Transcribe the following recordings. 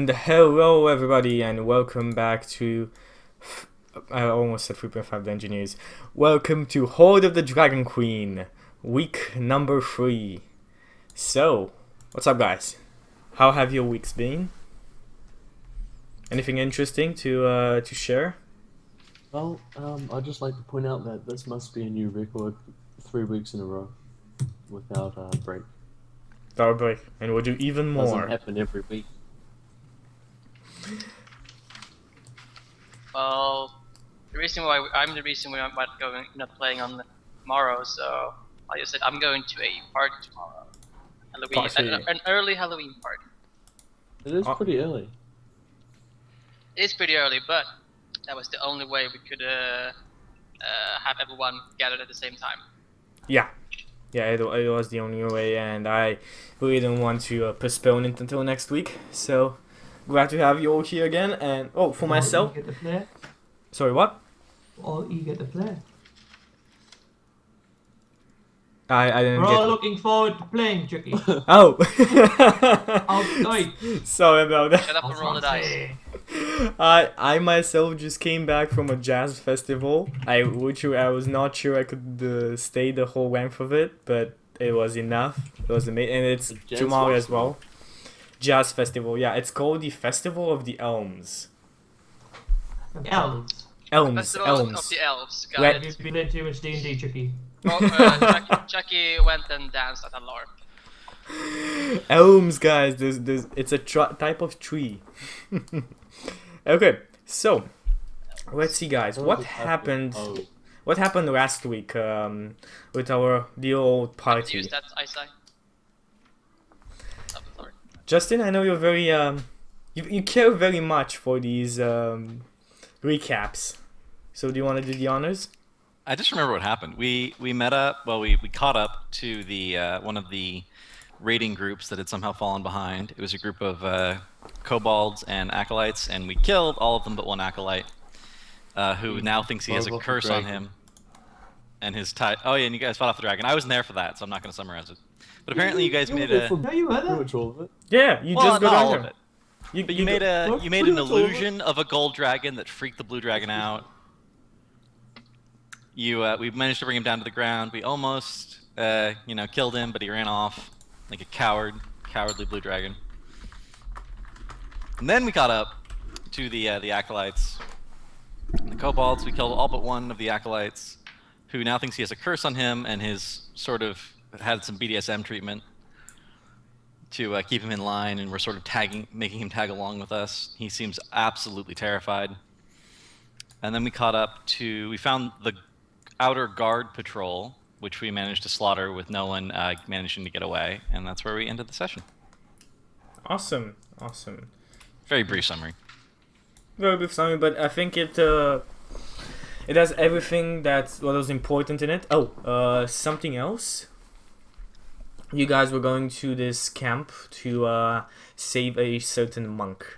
And hello everybody and welcome back to I almost said 3.5 the engineers. Welcome to Hoard of the Dragon Queen, week number 3. So, what's up guys? How have your weeks been? Anything interesting to share? Well, I'd just like to point out that this must be a new record, 3 weeks in a row, without a break. Without a break, and we'll do even more. Doesn't happen every week. Well, I'm the reason why I'm not playing on tomorrow. So I just said I'm going to a party tomorrow, Halloween, an early Halloween party. It is pretty early. It's pretty early, but that was the only way we could have everyone gathered at the same time. Yeah, it was the only way, and I really didn't want to postpone it until next week. So glad to have you all here again. And for myself. You get to play. Sorry, what? All you get to play. I didn't We're get. all looking forward to playing, Chucky. Oh. Outside. Sorry about that. Shut up and roll the dice. I myself just came back from a jazz festival. I was not sure I could stay the whole length of it, but it was enough. It was amazing, and it's tomorrow as well. Jazz festival, yeah. It's called the Festival of the Elms. Elves. Festival of the Elves. Got Right. it. You've been playing too much D&D, Chucky. Oh, Chucky went and danced at a LARP. Elms, guys. It's a type of tree. Okay, so let's see, guys. What happened? What happened last week with the old party? Use that eyesight. Oh, sorry. Justin, I know you're very you care very much for these recaps. So do you want to do the honors? I just remember what happened. We met up. Well, we caught up to the one of the raiding groups that had somehow fallen behind. It was a group of kobolds and acolytes, and we killed all of them but one acolyte, who now thinks he has a curse on him. And his oh yeah, and you guys fought off the dragon. I wasn't there for that, so I'm not going to summarize it. But apparently you guys made a. No, you were there. Pretty much all of it. Yeah, you Well, just got not all on of here. it. But you made an illusion of a gold dragon that freaked the blue dragon out. We managed to bring him down to the ground. We almost killed him, but he ran off like a cowardly blue dragon. And then we caught up to the acolytes, the kobolds. We killed all but one of the acolytes, who now thinks he has a curse on him, and has sort of had some BDSM treatment to keep him in line, and we're sort of making him tag along with us. He seems absolutely terrified. And then we found the outer guard patrol, which we managed to slaughter with no one managing to get away, and that's where we ended the session. Awesome. Very brief summary. Very brief summary, but I think it has everything what was important in it. Something else. You guys were going to this camp to save a certain monk,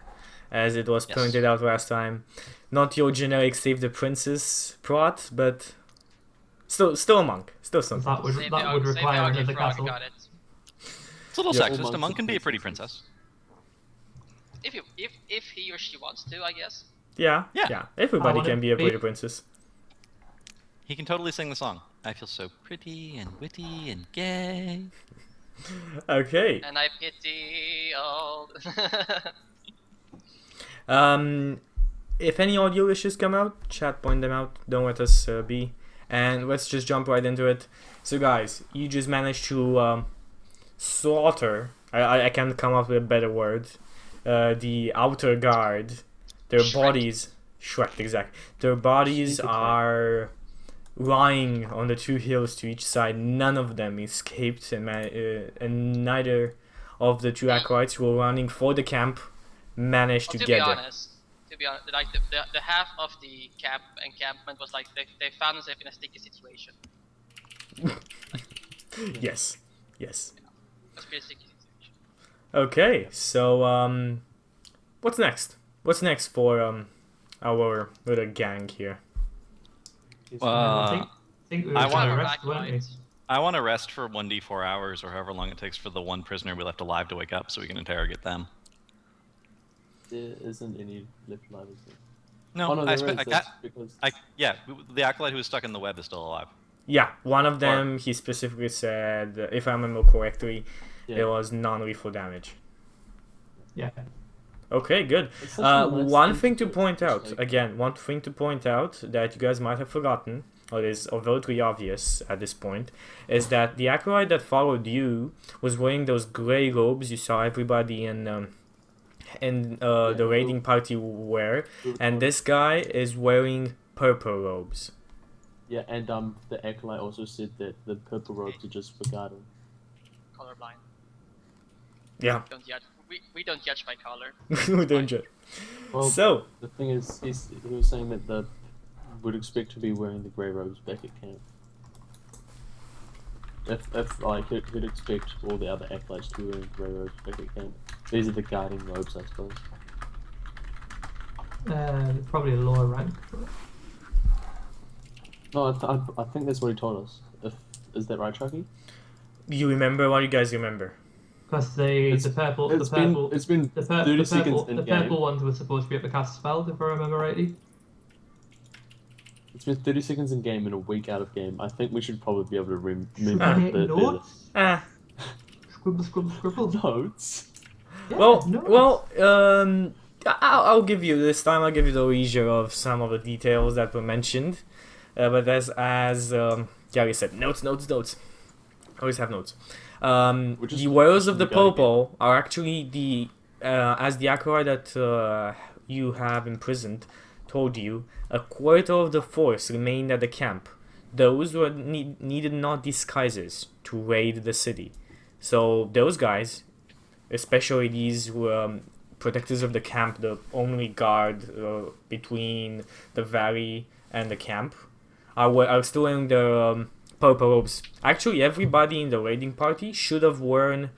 as it was pointed out last time. Not your generic save the princess plot, but still a monk, still something. That would require another castle. It's a little sexist. A monk can be a pretty princess. If he or she wants to, I guess. Yeah. Everybody can be a be- pretty princess. He can totally sing the song. I feel so pretty and witty and gay. Okay. And I pity all. If any audio issues come out, chat point them out. Don't let us be. And let's just jump right into it. So guys, you just managed to slaughter. I can't come up with a better word. The outer guard. Their bodies. Shreked, exactly. Their bodies are lying on the two hills to each side. None of them escaped, and neither of the two acolytes who were running for the camp managed to get there. To be honest, like the half of the encampment was like they found themselves in a sticky situation. Yes. It was a pretty sticky situation. Okay, so what's next? What's next for our little gang here? I think we were I trying to wanna- rest, weren't we? I want to rest for 1d4 hours, or however long it takes for the one prisoner we left alive to wake up, so we can interrogate them. There isn't any left alive, is there? No, Oh no, I there is. I That's because yeah, the acolyte who was stuck in the web is still alive. Yeah, one of them, he specifically said, if I remember correctly, yeah. it was non-lethal damage. Yeah. Okay, good. It's such a nice One thing to do. point It's out, like- again, one thing to point out that you guys might have forgotten, or is overtly obvious at this point, is that the acolyte that followed you was wearing those gray robes you saw everybody in the raiding party wear, and this guy is wearing purple robes. Yeah, and the acolyte also said that the purple robes are just for guarding. Colorblind. Yeah, Don't judge. We don't judge by color. we don't judge. Well, So, the thing is, he was saying that the would expect to be wearing the grey robes back at camp. If like he'd expect all the other acolytes to be wearing grey robes back at camp. These are the guarding robes, I suppose. Probably a lower rank. No, I think that's what he told us. Is that right, Chucky? you remember what you guys remember? Because It's the purple been 30 seconds in the game. purple ones were supposed to be able to cast spells, if I remember rightly. It's been 30 seconds in game and a week out of game. I think we should probably be able to remember Take the notes. Ah, Scribble, scribble, scribble. notes. Yeah, well, notes. I'll give you this time. I'll give you the leisure of some of the details that were mentioned. But as Gary said, notes. Always have notes. Which is The wearers of the you gotta get. purple are actually the as the acolyte that you have imprisoned told you, a quarter of the force remained at the camp. Those who needed not disguises to raid the city. So those guys, especially these protectors of the camp, the only guard between the valley and the camp, are still wearing the purple robes. Actually, everybody in the raiding party should have worn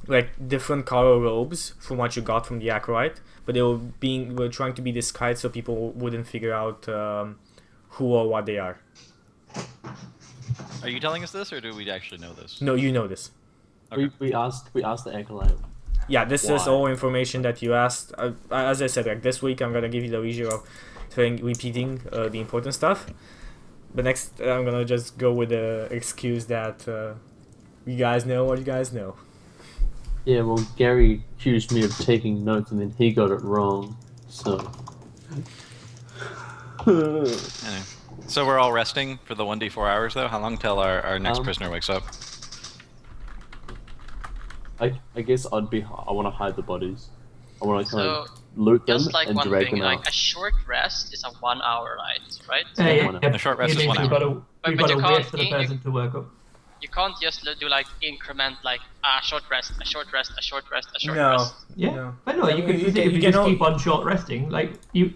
like different color robes from what you got from the acolyte, but they were trying to be disguised so people wouldn't figure out who or what they are. Are you telling us this, or do we actually know this? No, you know this. Okay. We asked the acolyte. Yeah, this is Why? all information that you asked. As I said, like this week, I'm gonna give you the leisure of repeating the important stuff. But next, I'm gonna just go with the excuse that you guys know what you guys know. Yeah, well, Gary accused me of taking notes and then he got it wrong. So. Anyway. So we're all resting for the 1d4 hours, though? How long till our next prisoner wakes up? I guess I want to hide the bodies. I want to kind So, of loot them just like and one drag thing, them like out. a short rest is a 1 hour ride, right? A short rest is 1 We've hour. got But to you wait can't- for the you- person to work up. You can't just do like increment, like a short rest, a short rest, a short rest, a short No. rest. Yeah, No. but no, you could You if you can just al- keep on short resting, like you.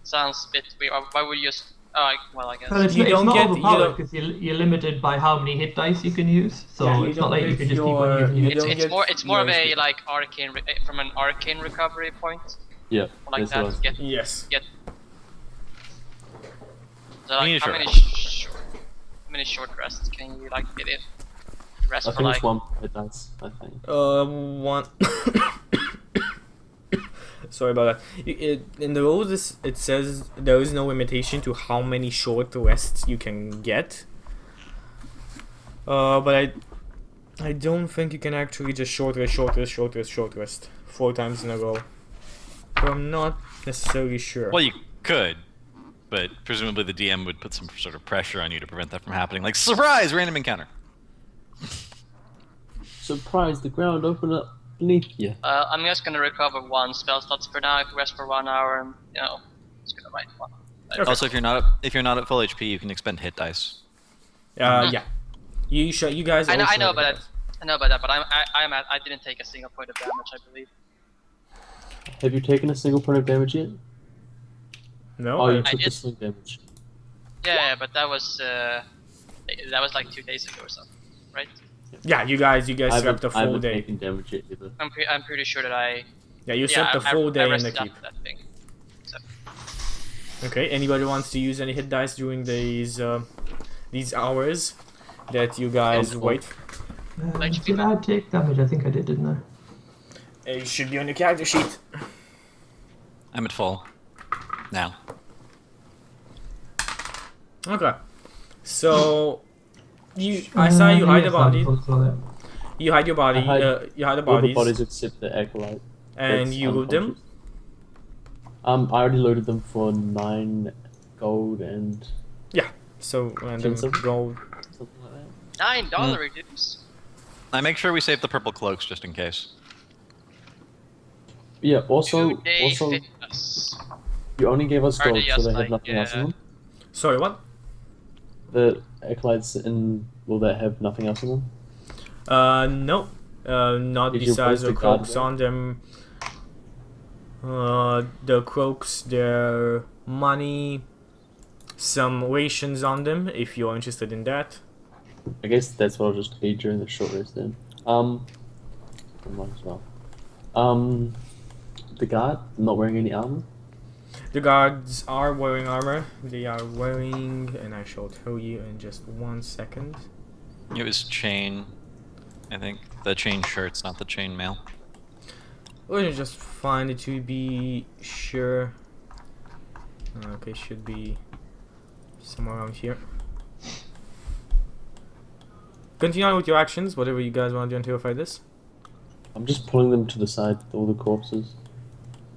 Sounds a bit weird. Why would you just? Oh, well, I guess. Well, it's, You it's don't not get- you overpowered don't- because you're limited by how many hit dice you can use. So Yeah, you it's don't not like you get can just keep your- on using you it. don't It's get more. It's more of your a speed. like arcane from an arcane recovery point, Yeah, like that's what I was- that. Yes. So like, You need a how short many rest. how many short rests can you like get in? Rest I for think like it's one per dice, I think. One. Sorry about that. In the rules, it says there is no limitation to how many short rests you can get. But I don't think you can actually just short rest 4 times in a row. But I'm not necessarily sure. Well, you could, but presumably the DM would put some sort of pressure on you to prevent that from happening. Like, surprise, random encounter. Surprise, the ground opened up beneath you. I'm just gonna recover 1 spell slots for now. I can rest for 1 hour, and just gonna write 1. Okay. Also, if you're not at full HP, you can expend hit dice. Yeah. You guys. I know also have about it. that. I know about that, but I didn't take a single point of damage, I believe. Have you taken a single point of damage yet? No. Oh, you I took the did. sling damage. Yeah, but that was like 2 days ago or something, right? Yeah, you guys slept a I full haven't day. taken damage yet either. I'm pretty sure that I Yeah, you slept a I- full I day in the rested keep. after that thing. So Okay. Anybody wants to use any hit dice during these hours that you guys Cool. wait? Like, Did I take damage? I think I did, didn't I? It should be on your character sheet. I'm at full. Now. Okay. So I saw you hide the body. You hide your body. I hide You hide the All the bodies, bodies except the acolyte. and That's you loot them. unconscious. I already loaded them for 9 gold and So random Tinsel? gold. something like that. $9 reduce. I make sure we save the purple cloaks just in case. Yeah. Also, Do they also, fit us? you only gave us Are gold, they so just they have like, nothing else in them. Sorry, what? The acolytes will that have nothing else in them? No. Not Did you besides place the the guard cloaks there? on them. The cloaks, their money, some rations on them, if you're interested in that. I guess that's what I'll just need during the short rest then. I might as well. The guard not wearing any armor. The guards are wearing armor. They are wearing, and I shall tell you in just 1 second. It was chain, I think. The chain shirts, not the chain mail. Let me just find it to be sure. Okay, should be somewhere around here. Continue on with your actions, whatever you guys want to do until I fight this. I'm just pulling them to the side, all the corpses,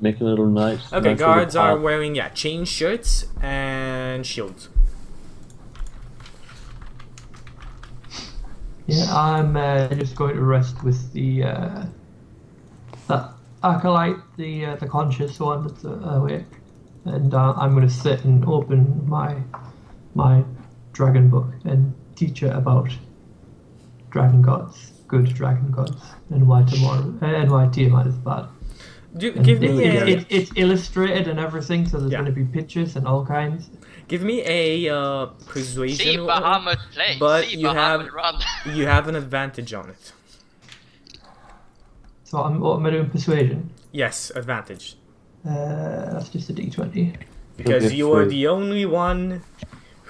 making a little night. Okay, nice guards little are path. wearing chain shirts and shields. Yeah, I'm just going to rest with the that acolyte, the conscious one that's awake, and I'm going to sit and open my dragon book and teach it about dragon gods, good dragon gods, and why tomorrow and why Tiamat is bad. And Give me a it's illustrated and everything, so there's Yeah. going to be pictures and all kinds. give me a persuasion. See roll, Bahamut play. but See you Bahamut have- run. You have an advantage on it. So what am I doing? Persuasion. Yes, advantage. That's just a d20. Because Okay, you are free. the only one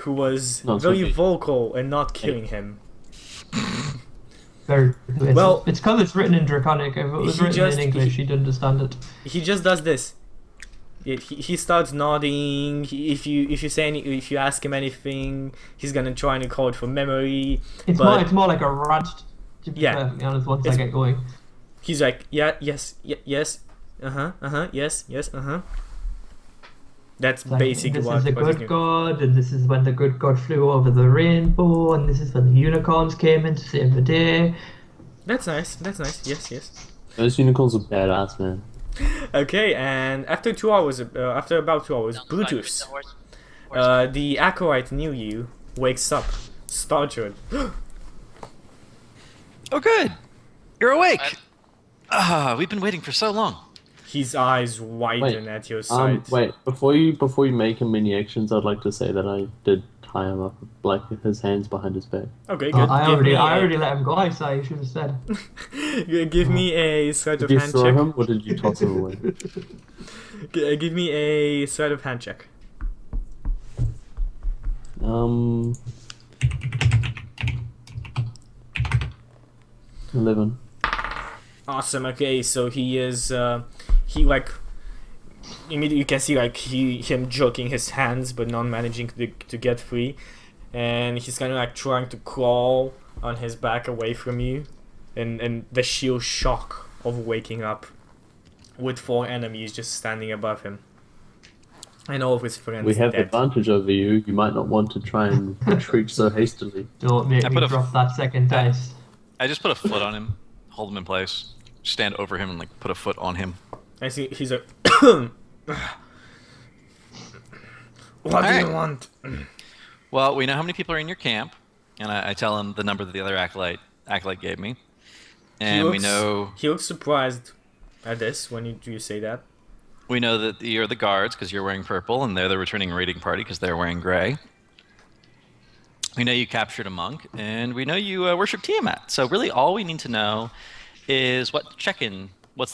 who was No, it's very okay. vocal and not killing him. Very. Well- It's because it's written in Draconic. If it was He written just- in English, you'd understand it. He just does this. He starts nodding. If you ask him anything, he's gonna try and call it from memory. But- It's more like a rant. To be Yeah. perfectly honest, once I It's- get going. He's like, yes, yes, yes. That's It's like, basically this what. is the what he's good doing. god, and this is when the good god flew over the rainbow, and this is when the unicorns came in to save the day. That's nice. That's nice. Yes, yes. Those unicorns are badass, man. Okay, and after about 2 hours, Sounds like with Brutus, the horse. the acolyte near you, wakes up, startled. Oh, good! You're awake! We've been waiting for so long. His eyes widen at your sight. Wait, before you make him many actions, I'd like to say that I did tie him up, like his hands behind his back. Okay, good. I Give me already let him go. I saw. You should have said. Give me a sleight of Did you hand throw check. him or did you toss him away? Give me a sleight of hand check. 11. Awesome. Okay, so he is he like immediately you can see like him jerking his hands but not managing to get free, and he's kind of like trying to crawl on his back away from you, and the sheer shock of waking up with 4 enemies just standing above him and all of his friends We have the dead. advantage over you. You might not want to try and retreat so hastily. Don't make I me put a- drop that second dice. I just put a foot on him, hold him in place, stand over him, and like put a foot on him. I see he's like what do Alright. you want? Well, we know how many people are in your camp, and I tell him the number that the other acolyte gave me, and we know He looks surprised at this when you say that. that you're the guards because you're wearing purple, and they're the returning raiding party because they're wearing gray. We know you captured a monk, and we know you worship Tiamat. So really, all we need to know is what's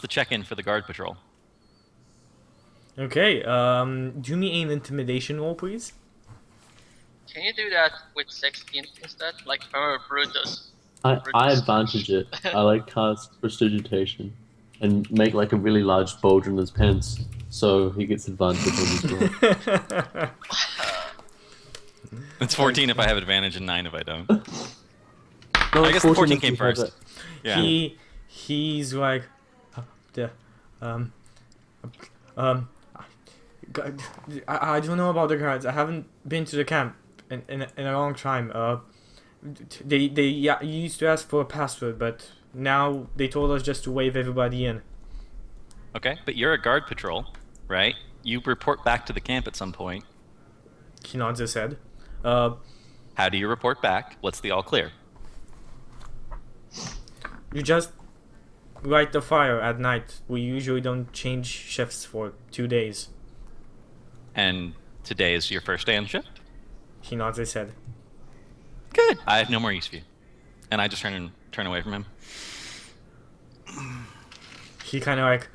the check-in for the guard patrol. Okay, do me an intimidation roll, please. Can you do that with 16 instead? Like, remember Brutus? I advantage it. I like cast prestidigitation. and make like a really large bulge in his pants, so he gets advantage on his roll. It's 14 if I have advantage and 9 if I don't. No, I guess the 14 if came you have first. it. Yeah. He's like, God, I don't know about the guards. I haven't been to the camp in a long time. They used to ask for a password, but now they told us just to wave everybody in. Okay, but you're a guard patrol, right? You report back to the camp at some point. He nods his head. How do you report back? What's the all clear? You just light the fire at night. We usually don't change shifts for 2 days. And today is your first day on shift? He nods his head. Good. I have no more use for you. And I just turn away from him. He kind of like,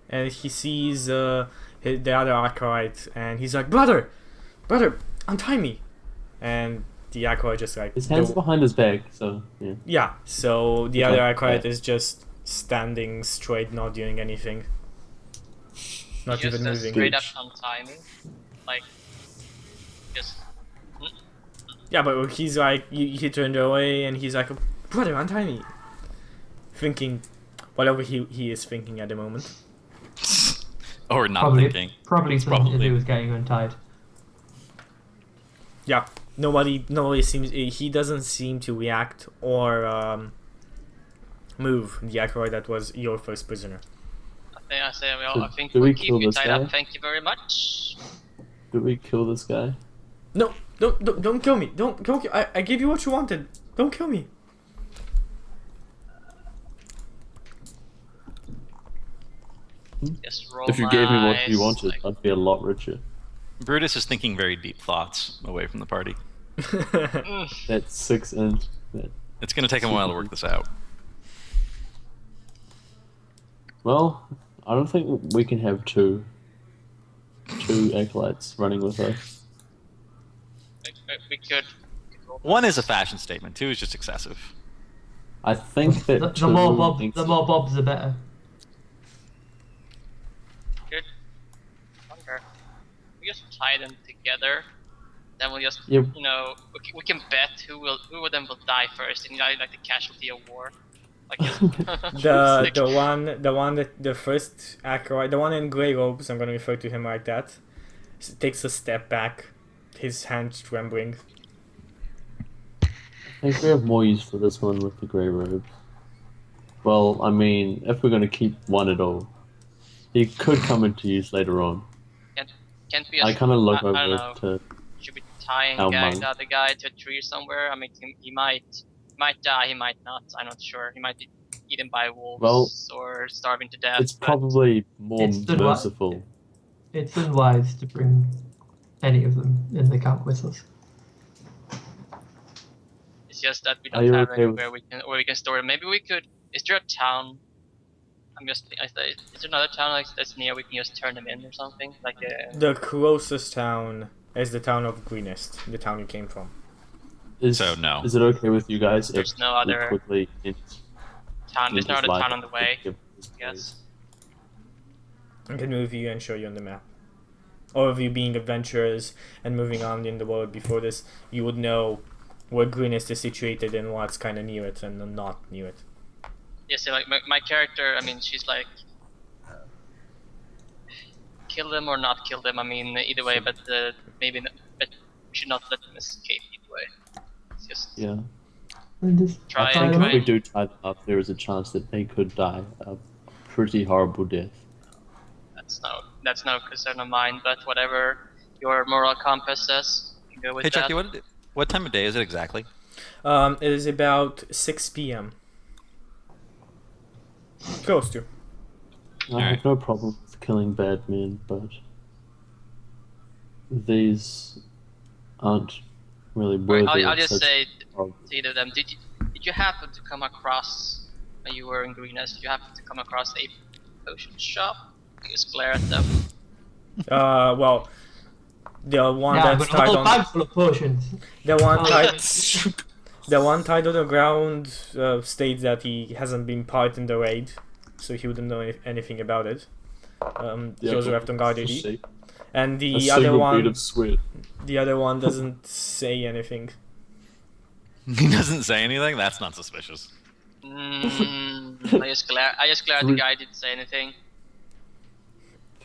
and he sees the other acolyte, and he's like, brother, untie me. And the acolyte just like, His hands are behind his back, so yeah. yeah. So the Okay, other acolyte yeah. is just standing straight, not doing anything, not Just even a moving. straight up untie me. Like, just. Yeah, but he's like, he turned away, and he's like, brother, untie me. Thinking whatever he is thinking at the moment. Or not thinking. Probably something to Probably. do with getting untied. Yeah, nobody seems. He doesn't seem to react or move. The acolyte that was your first prisoner. I say, well, So I think do we'll we keep kill you this tied guy? up. Thank you very much. Do we kill this guy? No, don't kill me. Don't kill. I gave you what you wanted. Don't kill me. Just roll If you gave me what my you wanted, eyes, I'd be a lot richer. Brutus is thinking very deep thoughts away from the party. That's 6 inch. It's going to take him a while to work this out. Well, I don't think we can have two acolytes running with us. we could. One is a fashion statement. 2 is just excessive. I think that The more two bobs, makes the it- more bobs, the better. Good. Wonder. We just tie them together. Then we'll just, Yep. you know, we can bet who of them will die first, and like the casualty of war. Like the first acolyte, the one in grey robes. I'm gonna refer to him like that. Takes a step back, his hands trembling. I think we have more use for this one with the grey robes. Well, I mean, if we're going to keep one at all, he could come into use later on. Can't be. I kind of look I don't over know. to. Should be tying Our the monk. other guy to a tree somewhere. I mean, he might die. He might not. I'm not sure. He might be eaten by wolves Well, or starving to death. It's but probably more It's the merciful. It's unwise to bring any of them in the camp with us. It's just that we Are don't you have okay anywhere where we can store it. Maybe we could. Is there a town? Is there another town like that's near? We can just turn them in or something. Like The closest town is the town of Greenest, the town you came from. So, no. Is it okay with you guys if There's no we other quickly town. There's no other town on the way. Yes. I can move you and show you on the map. All of you being adventurers and moving on in the world before this, you would know where Greenest is situated and what's kind of near it and not near it. Yeah, so like my character, I mean, she's like, kill them or not kill them. I mean, either way, but maybe not, but we should not let them escape either way. It's just Yeah. And just Try I it, think try if we it. do tie them up, there is a chance that they could die a pretty horrible death. that's no concern of mine. But whatever your moral compass says, you can go with Hey, that. Chucky, what time of day is it exactly? It is about 6 p.m. Close to. I have no problem with killing bad men, but these aren't really worthy. I'll of just such say horrible- to either of them, did you happen to come across when you were in Greenest? Did you happen to come across a potion shop? You just glare at them. Well, the one yeah, that's but a tied whole on bag full of potions. the one Oh, tied The one tied on the ground states that he hasn't been part in the raid, so he wouldn't know anything about it. He was left on guard duty. And A single bead of sweat. the other one doesn't say anything. He doesn't say anything? That's not suspicious. I just glad the guy didn't say anything.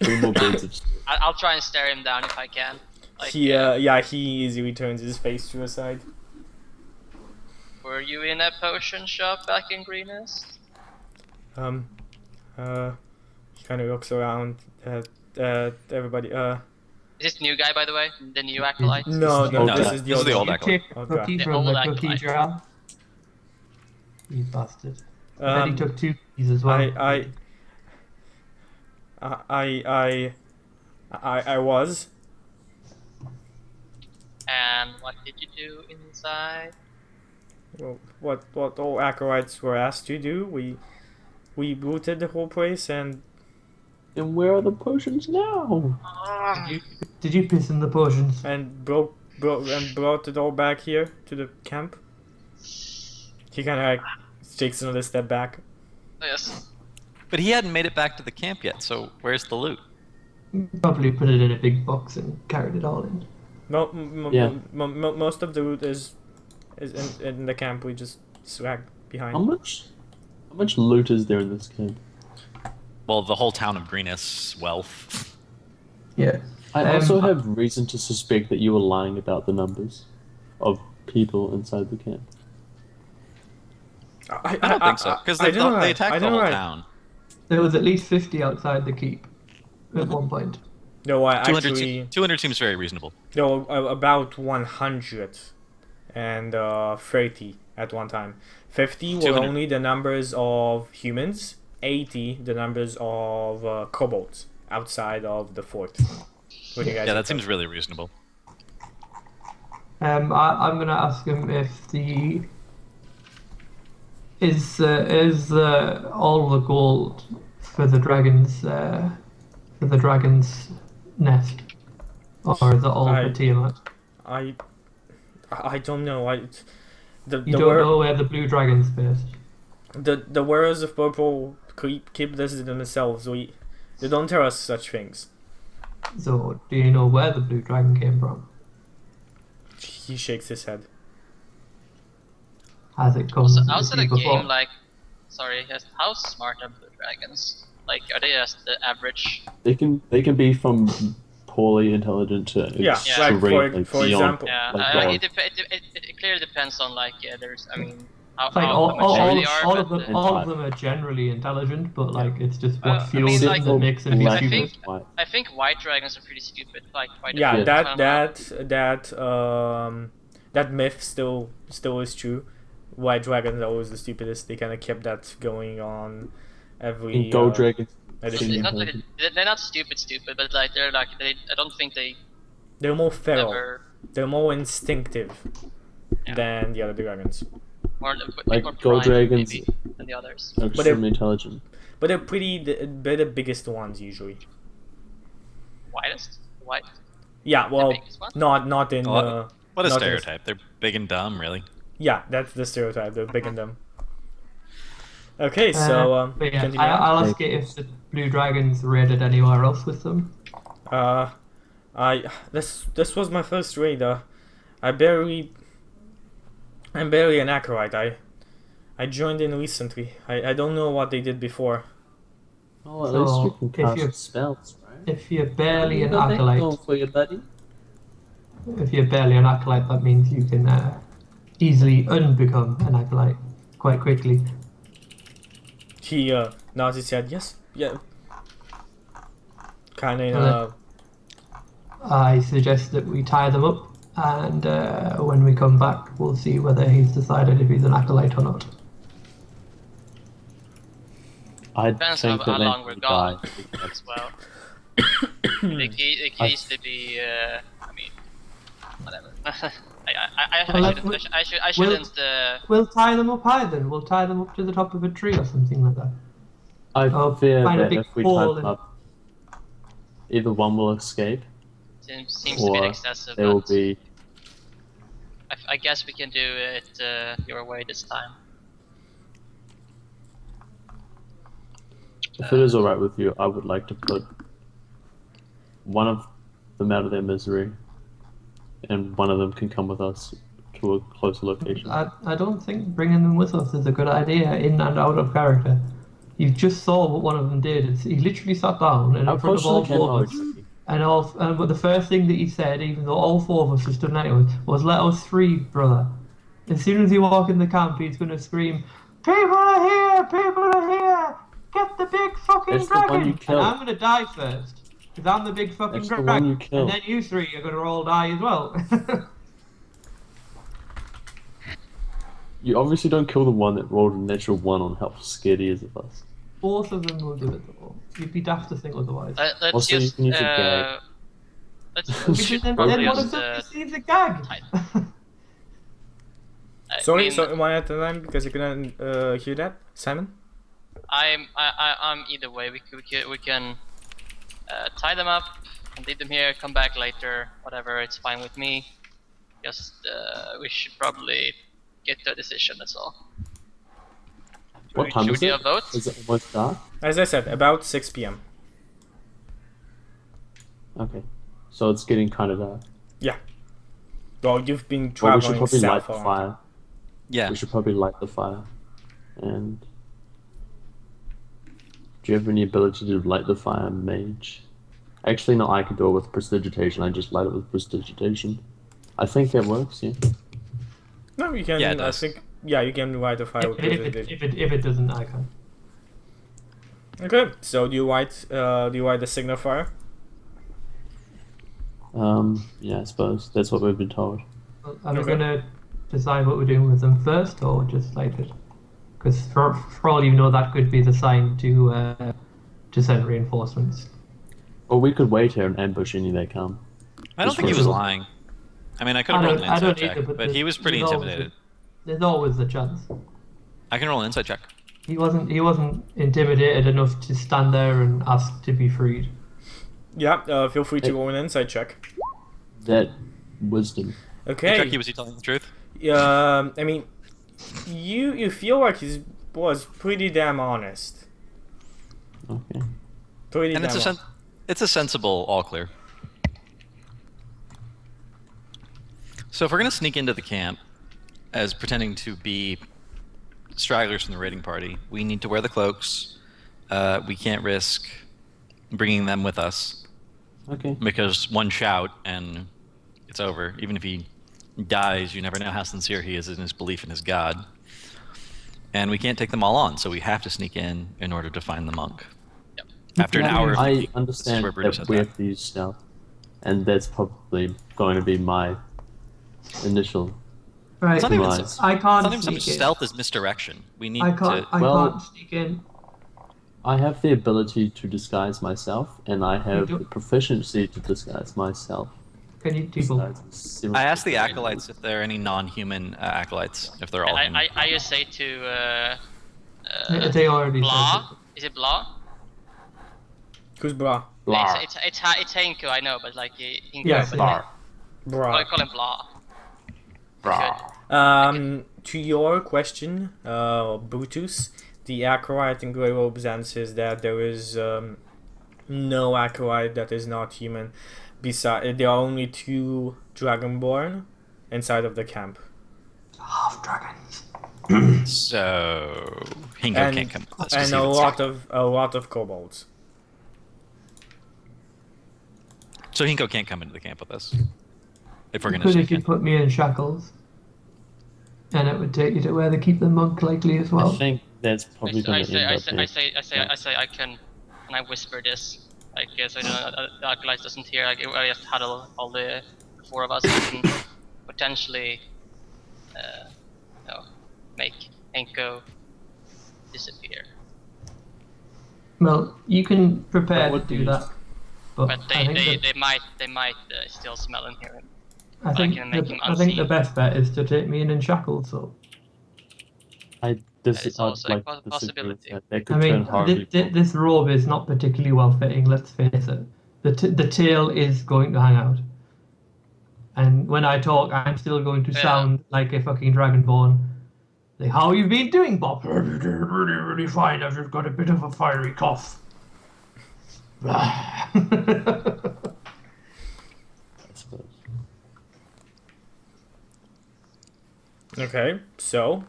3 more beads of sweat. I'll try and stare him down if I can. Like, He easily turns his face to a side. were you in a potion shop back in Greenest? He kind of looks around at everybody. Is this the new guy, by the way? The new acolyte? No, No, this no, is this is the old You acolyte. take a Okay. cookie The from old the cookie acolyte. jar. You bastard. Then he Um, took 2 cookies as well. I was. And what did you do inside? Well, what all acolytes were asked to do. We looted the whole place and And where are the potions now? Did you piss in the potions? brought it all back here to the camp. He kind of like takes another step back. Yes. But he hadn't made it back to the camp yet, so where's the loot? Probably put it in a big box and carried it all in. Yeah. Most of the loot is in the camp. We just swag behind. How much loot is there in this camp? Well, the whole town of Greenest wealth. Yeah. I also have reason to suspect that you were lying about the numbers of people inside the camp. I don't think so, because they attacked the whole town. There was at least 50 outside the keep at one point. No, I 200, actually 200 seems very reasonable. no about 100 and 30 at one time. 50 were 200. only the numbers of humans. 80 the numbers of kobolds outside of the fort. What do you guys Yeah, that think? seems really reasonable. I'm gonna ask him if the is all the gold for the dragon's nest, or is it all for Tiamat? I don't know. You don't know where the blue dragon's based. The wearers of purple keep this to themselves. They don't tell us such things. So, do you know where the blue dragon came from? He shakes his head. Has it come Also, with outside you the before? game, like, sorry, how smart are blue dragons? Like, are they just the average? They can be from poorly intelligent to Yeah, extremely for beyond. example. Yeah, Like it clearly depends on, like, there's, I mean, how, It's like how mature they are. all but, of them are generally intelligent, but like it's just what I fuels mean, them like- that makes them be Black stupid. and white. I think white dragons are pretty stupid. Like, white Yeah, dragons. that myth still is true. White dragons are always the stupidest. They kind of kept that going on every. And gold dragons. edition. It's not like they're not stupid, but like they're like I don't think they They're more feral. ever They're more instinctive Yeah. than the other dragons. more Like more gold primal, dragons maybe, than the others. are extremely intelligent. But they're they're the biggest ones usually. Whitest, white. Yeah, well, biggest one? not in. Well, what a not in- stereotype. They're big and dumb, really. Yeah, that's the stereotype. They're big and dumb. Okay, so But yeah, continue. I'll ask it if the blue dragons raided anywhere else with them. This was my first raid. I'm barely an acolyte. I joined in recently. I don't know what they did before. Oh, at So, least you if can cast you're- spells, right? If you're barely an Nothing acolyte, going for you, buddy. if you're barely an acolyte, that means you can easily unbecome an acolyte quite quickly. He nods his head. Yes, yeah. Kind of. Well, I suggest that we tie them up, and when we come back, we'll see whether he's decided if he's an acolyte or not. I Depends think how that long we're gone die. as well. They could easily be. I mean, whatever. I shouldn't. We'll tie them up high then. We'll tie them up to the top of a tree or something like that. I Oh, fear find a that big if we hole tie and- them up, either one will escape, Seems a bit or excessive. there will but be I guess we can do it your way this time. If it is alright with you, I would like to put one of them out of their misery, and one of them can come with us to a closer location. I don't think bringing them with us is a good idea in and out of character. You just saw what one of them did. He literally sat down and in front of all four of us. And the first thing that he said, even though all four of us were stood next to him, was "Let us free, brother." As soon as you walk in the camp, he's going to scream, "People are here! People are here! Get the big fucking dragon!" And I'm going to die first, because I'm the big fucking dragon. And then you three are going to all die as well. You obviously don't kill the one that rolled a natural 1 on how scared he is of us. Both of them will do it though. You'd be daft to think otherwise. Let's Also, you just, can use a gag. we should Then probably one of just, them receives a gag. Sorry, one at a time because you couldn't hear that, Simon. I'm either way. We can tie them up and leave them here. Come back later. Whatever. It's fine with me. Just we should probably get to a decision. That's all. What time is we do it? a vote? Is it almost dark? As I said, about 6 p.m. Okay. So it's getting kind of dark. Yeah. Well, you've been Well, we should traveling probably light south the a lot. fire. Yeah. We should probably light the fire. And do you have any ability to light the fire, mage? Actually, no, I could do it with prestidigitation. I just light it with prestidigitation. I think that works, yeah. No, you can. Yeah, it I does. think. Yeah, you can light the fire. with prestidigitation. If it doesn't, I can. Okay, so do you light the signal fire? Yeah, I suppose. That's what we've been told. Are we Okay. going to decide what we're doing with them first, or just light it? Because for all you know, that could be the sign to send reinforcements. Or we could wait here and ambush any they come. I don't think he was lying. I mean, I could have rolled an I insight don't check, either, but he was pretty there's always intimidated. There's always a chance. I can roll an insight check. He wasn't intimidated enough to stand there and ask to be freed. Yeah, feel free to roll an insight check. That wisdom. Okay. Chucky, was he telling the truth? I mean, you feel like he was pretty damn honest. Okay. Pretty And damn it's a sensible all clear. So if we're gonna sneak into the camp as pretending to be stragglers from the raiding party, we need to wear the cloaks. We can't risk bringing them with us Okay. because one shout and it's over. Even if he dies, you never know how sincere he is in his belief in his god. And we can't take them all on, so we have to sneak in order to find the monk. Yep. After an hour of I thinking, understand this is where Brutus that has we that. have to use stealth, and that's probably going to be my initial. Right. It's not even, Right. it's I can't not even so sneak much in. stealth as misdirection. We need I can't. to. I Well- can't sneak in. I have the ability to disguise myself, and I have do? the proficiency to disguise myself. Can you people? I asked the acolytes if there are any non-human acolytes, if they're all And human. I just say to They already Blah. said Is it Blah? Who's bra? Blah. It's Henko, I know, but like Henko. Yes, but Blah. Bra. I call him Blah. Blah. To your question, Brutus, the acolyte in Grey Robes answers that there is no acolyte that is not human. There are only 2 dragonborn inside of the camp. half dragons. So Hingo And- can't come with us. 'cause And he a would lot of kobolds. So Hinko can't come into the camp with us. If we're You gonna could sneak if you in. put me in shackles, and it would take you to where they keep the monk likely as I well. think that's probably going to end up here. I can, and I whisper this, like so the acolyte doesn't hear. Like I just huddle all the 4 of us and can potentially, make Henko disappear. Well, you can prepare That to would do be- that, but But I think they might still smell and hear him. I think can make him I think the unseen. best bet is to take me in shackles. So I That is also a like possibility. disagree with that. That could I mean, turn horribly. this robe is not particularly well fitting. Let's face it. The tail is going to hang out, And when I talk, I'm still going to sound like a fucking dragonborn. Like, how you been doing, Bob? Really, really fine. I've just got a bit of a fiery cough. I suppose. Okay, so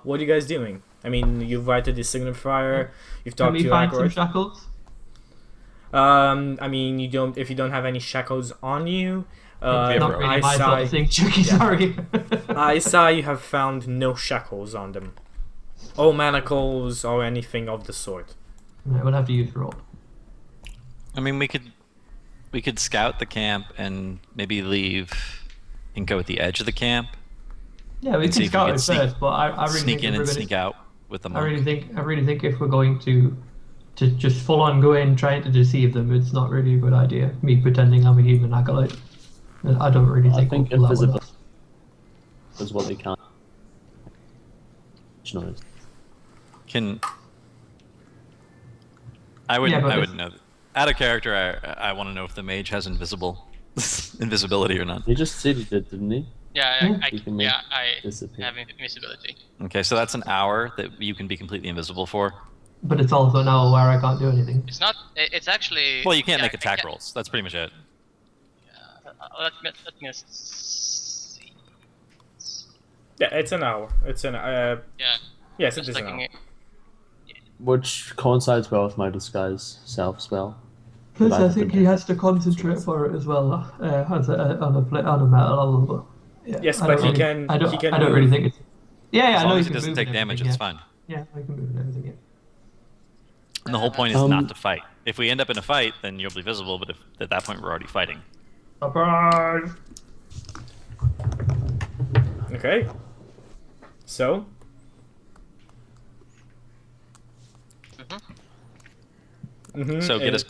what are you guys doing? I mean, you've righted the signifier. You've Can talked we to your find some acolyte. shackles? I mean, you don't. If you don't have any shackles on you, have Not rope. really my sort of thing, Chucky, sorry. I saw you have found no shackles on them, or manacles, or anything of the sort. Right, we'll have to use rope. I mean, we could scout the camp and maybe leave and go at the edge of the camp. Yeah, we And see can if we scout can it first, but I really sneak think in if we're and gonna, sneak out with the I monk. really think if we're going to just full on go in trying to deceive them, it's not really a good idea. Me pretending I'm a human acolyte. I don't really I think. think we'll pull that one invisibility off. is what they can't. Noise. I would Yeah, but know. Out of character, I want to know if the mage has invisibility or not. He just said he did, didn't he? Yeah, You can make I disappear. have invisibility. Okay, so that's an hour that you can be completely invisible for. But it's also an hour where I can't do anything. It's not. It's actually. Well, you can't make I attack can't- rolls. That's pretty much it. Let me see. Yeah, it's an hour. It's an Yeah. yes, it Just is an looking hour. at. Which coincides well with my disguise self spell. Plus, But I I think he has to concentrate for it as well on a metal level. But yeah, Yes, I but don't he really- can- I don't. he can I don't move. really think it's. Yeah, As I know long he as it can doesn't move take and damage, everything, it's yeah. fine. Yeah, I can move and everything. Yeah. And the whole point is Um, not to fight. If we end up in a fight, then you'll be visible. But if at that point we're already fighting. Surprise! Okay. So So and-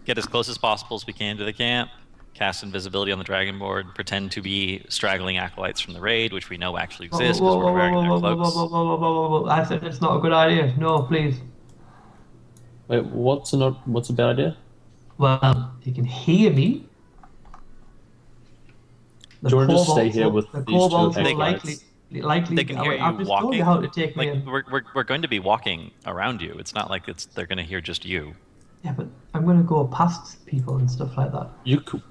get as close as possible as we can to the camp. Cast invisibility on the dragon board. Pretend to be straggling acolytes from the raid, which we know actually exist because we're wearing their cloaks. I said it's not a good idea. No, please. Wait, what's a bad idea? Well, you can hear me. The Do you want to just stay kobolds here will- with the these two kobolds will acolytes? likely. They can hear you I've just told walking. you how to take me Like in. we're going to be walking around you. It's not like they're going to hear just you. Yeah, but I'm gonna go past people and stuff like that.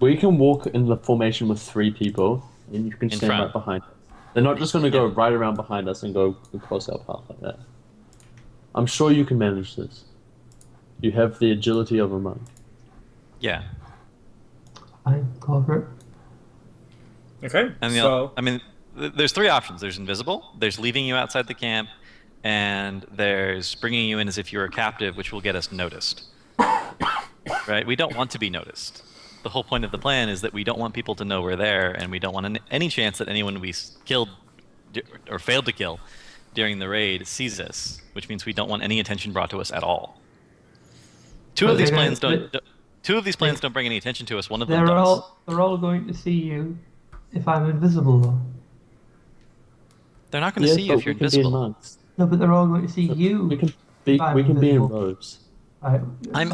We can walk in the formation with 3 people, and you can In stand front. right behind us. They're not just going to go right around behind us and go across our path like that. I'm sure you can manage this. You have the agility of a monk. Yeah. Fine, go for it. okay. And So there's 3 options. There's invisible. There's leaving you outside the camp, and there's bringing you in as if you're a captive, which will get us noticed. Right? We don't want to be noticed. The whole point of the plan is that we don't want people to know we're there, and we don't want any chance that anyone we killed or failed to kill during the raid sees us, which means we don't want any attention brought to us at all. Two But of these they're plans gonna- don't. Two of these plans don't bring any attention to us. One of them They're does. all going to see you if I'm invisible though. They're not going to Yes, see you but if you're we can be in invisible. monks. No, but they're all going to see you. We can if I'm be in invisible. robes. Right. I'm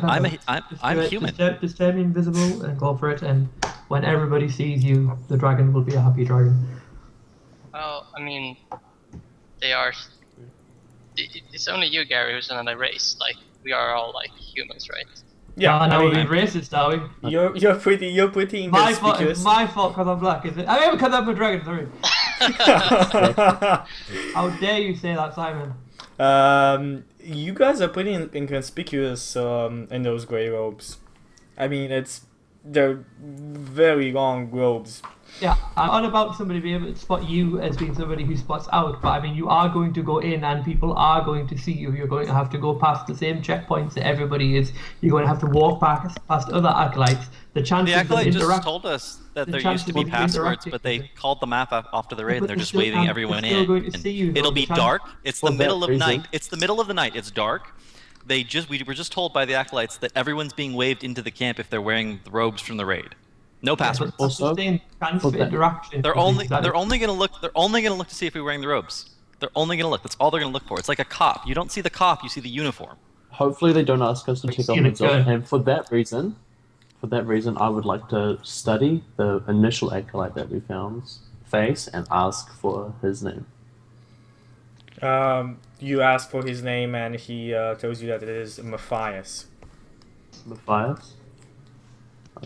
human. Just turn me invisible and go for it. And when everybody sees you, the dragon will be a happy dragon. Well, I mean, they are. It's only you, Gary, who's in another race. Like we are all like humans, right? yeah, now I we're mean, being racist, are we? you're pretty My fault. inconspicuous. It's my fault because I'm black, is it? I mean, because I'm a dragon. Sorry. How dare you say that, Simon? You guys are pretty inconspicuous in those gray robes. I mean, they're very long robes. Yeah, I'm on about somebody being able to spot you as being somebody who spots out, but I mean, you are going to go in and people are going to see you. You're going to have to go past the same checkpoints that everybody is. You're going to have to walk past other acolytes. The chance The of them acolyte just interact. told us that the there chance used to of be them passwords, interacting but they with it. called the map after the raid, but and they're they're just still- waving they're everyone still in. going to And see you, though. it'll The be chance- dark. It's the For that middle of reason- night. It's the middle of the night. It's dark. We were just told by the acolytes that everyone's being waved into the camp if they're wearing the robes from the raid. No passwords. But that's the Also, same chance for of that- interaction. They're only gonna look to see if we're wearing the robes. They're only gonna look. That's all they're gonna look for. It's like a cop. You don't see the cop. You see the uniform. Hopefully they don't ask us to Like, take our see the hoods off, gun. and for that reason, For that reason, I would like to study the initial acolyte that we found's face and ask for his name. You ask for his name, and he tells you that it is Matthias. Matthias?